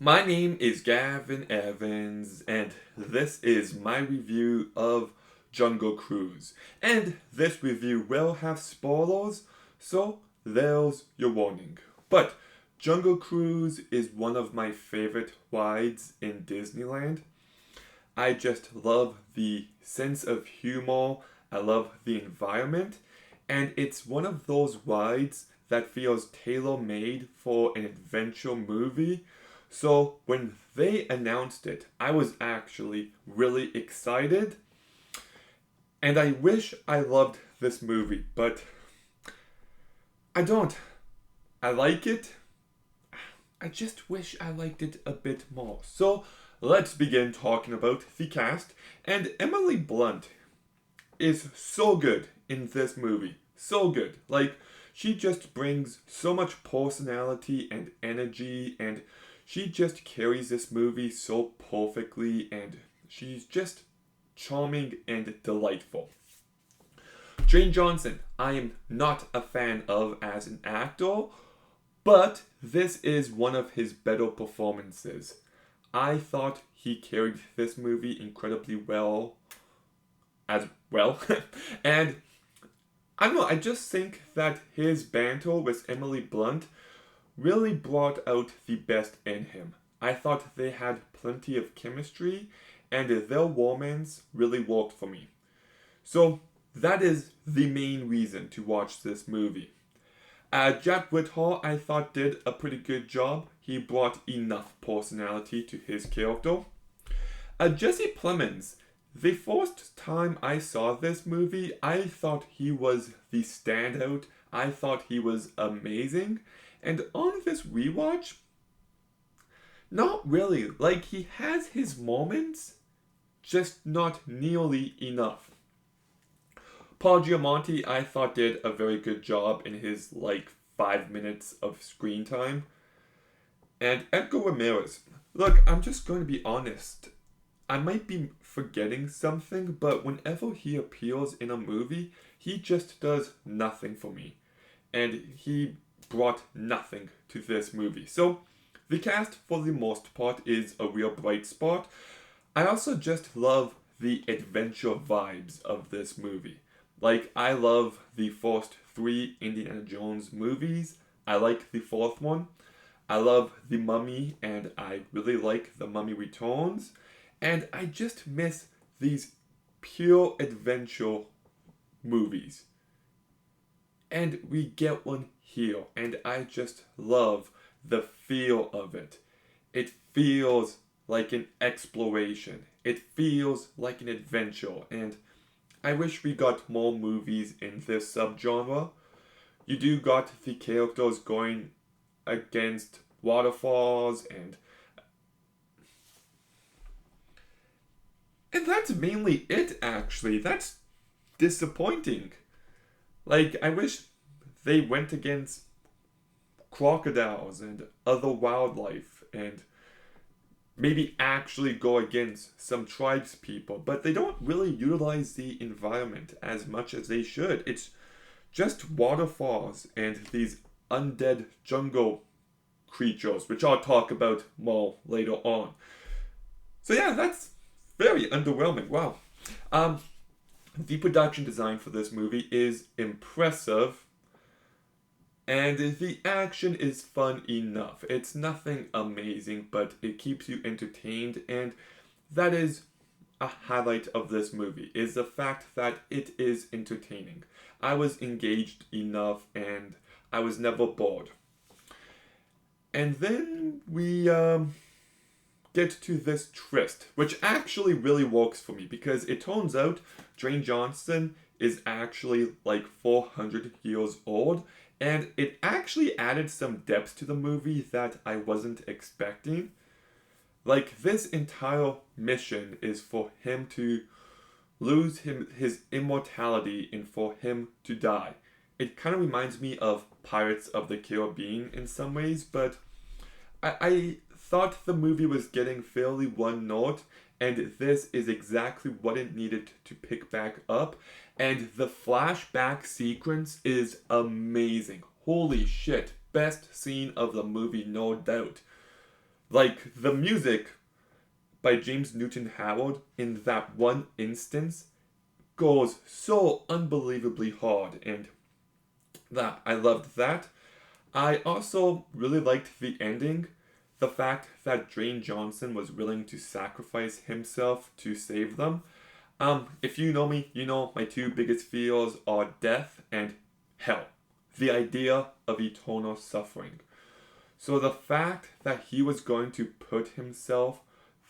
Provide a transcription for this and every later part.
My name is Gavin Evans, and this is my review of Jungle Cruise. And this review will have spoilers, so there's your warning. But Jungle Cruise is one of my favorite rides in Disneyland. I just love the sense of humor, I love the environment, and it's one of those rides that feels tailor made for an adventure movie. So when they announced it, I was actually really excited, and I wish I loved this movie, but I don't. I like it. I just wish I liked it a bit more. So let's begin talking about the cast. And Emily Blunt is so good in this movie. So good. Like, she just brings so much personality and energy, and she just carries this movie so perfectly, and she's just charming and delightful. Dwayne Johnson, I am not a fan of as an actor, but this is one of his better performances. I thought he carried this movie incredibly well as well. And I don't know, I just think that his banter with Emily Blunt really brought out the best in him. I thought they had plenty of chemistry, and their romance really worked for me. So that is the main reason to watch this movie. Jack Whitehall, I thought, did a pretty good job. He brought enough personality to his character. Jesse Plemons, the first time I saw this movie, I thought he was the standout. I thought he was amazing. And on this rewatch, not really. Like, he has his moments, just not nearly enough. Paul Giamatti, I thought, did a very good job in his, 5 minutes of screen time. And Edgar Ramirez. Look, I'm just going to be honest. I might be forgetting something, but whenever he appears in a movie, he just does nothing for me. And he brought nothing to this movie. So, the cast, for the most part, is a real bright spot. I also just love the adventure vibes of this movie. Like, I love the first three Indiana Jones movies. I like the fourth one. I love The Mummy, and I really like The Mummy Returns. And I just miss these pure adventure movies. And we get one here, and I just love the feel of it. It feels like an exploration. It feels like an adventure, and I wish we got more movies in this subgenre. You do got the characters going against waterfalls, and that's mainly it, actually. That's disappointing. Like, I wish they went against crocodiles and other wildlife and maybe actually go against some tribes people, but they don't really utilize the environment as much as they should. It's just waterfalls and these undead jungle creatures, which I'll talk about more later on. So yeah, that's very underwhelming. Wow. The production design for this movie is impressive, and the action is fun enough. It's nothing amazing, but it keeps you entertained, and that is a highlight of this movie, is the fact that it is entertaining. I was engaged enough, and I was never bored. And then we get to this tryst, which actually really works for me because it turns out Dwayne Johnson is actually like 400 years old, and it actually added some depth to the movie that I wasn't expecting. Like, this entire mission is for him to lose his immortality and for him to die. It kind of reminds me of Pirates of the Caribbean in some ways, but I thought the movie was getting fairly one note, and this is exactly what it needed to pick back up. And the flashback sequence is amazing. Holy shit. Best scene of the movie, no doubt. Like, the music by James Newton Howard in that one instance goes so unbelievably hard, and that I loved that. I also really liked the ending. The fact that Dwayne Johnson was willing to sacrifice himself to save them. If you know me, you know my two biggest fears are death and hell. The idea of eternal suffering. So the fact that he was going to put himself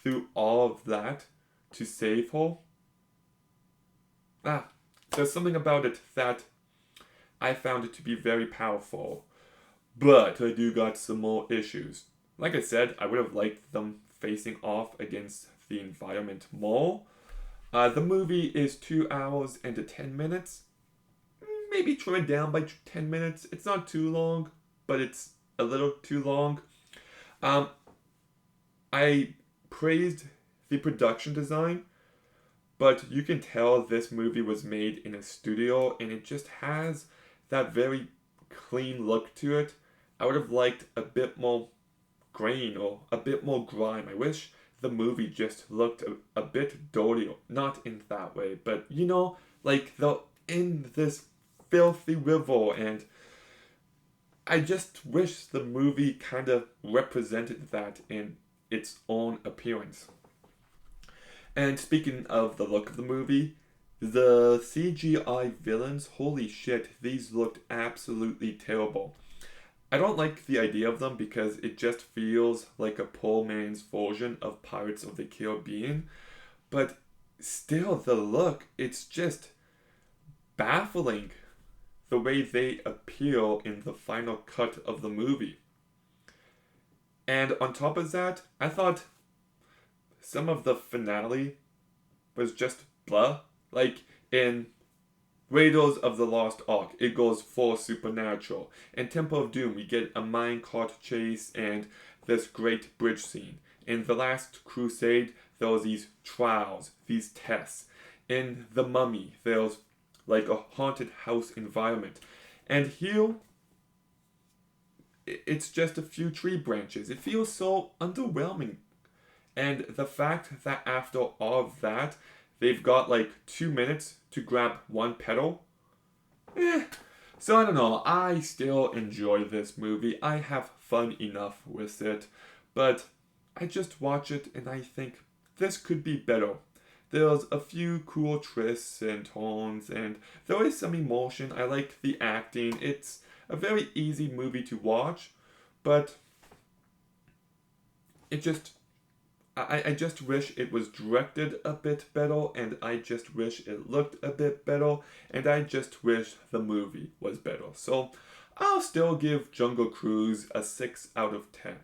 through all of that to save her, there's something about it that I found it to be very powerful. But I do got some more issues. Like I said, I would have liked them facing off against the environment more. The movie is 2 hours and 10 minutes. Maybe trim it down by 10 minutes. It's not too long, but it's a little too long. I praised the production design, but you can tell this movie was made in a studio and it just has that very clean look to it. I would have liked a bit more grain or a bit more grime. I wish the movie just looked a bit dirty. Not in that way, but you know, like the in this filthy river, and I just wish the movie kind of represented that in its own appearance. And speaking of the look of the movie, the CGI villains, holy shit, these looked absolutely terrible. I don't like the idea of them because it just feels like a poor man's version of Pirates of the Caribbean. But still, the look, it's just baffling the way they appear in the final cut of the movie. And on top of that, I thought some of the finale was just blah. Like in Raiders of the Lost Ark, it goes full supernatural. In Temple of Doom, we get a minecart chase and this great bridge scene. In The Last Crusade, there was these trials, these tests. In The Mummy, there's like a haunted house environment. And here, it's just a few tree branches. It feels so underwhelming. And the fact that after all of that, they've got like 2 minutes to grab one petal. So I don't know. I still enjoy this movie. I have fun enough with it. But I just watch it and I think this could be better. There's a few cool twists and turns, and there is some emotion. I like the acting. It's a very easy movie to watch, but it just I just wish it was directed a bit better, and I just wish it looked a bit better, and I just wish the movie was better. So I'll still give Jungle Cruise a 6 out of 10.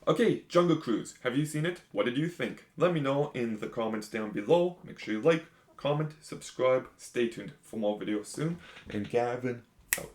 Okay, Jungle Cruise, have you seen it? What did you think? Let me know in the comments down below. Make sure you like, comment, subscribe, stay tuned for more videos soon, and Gavin out.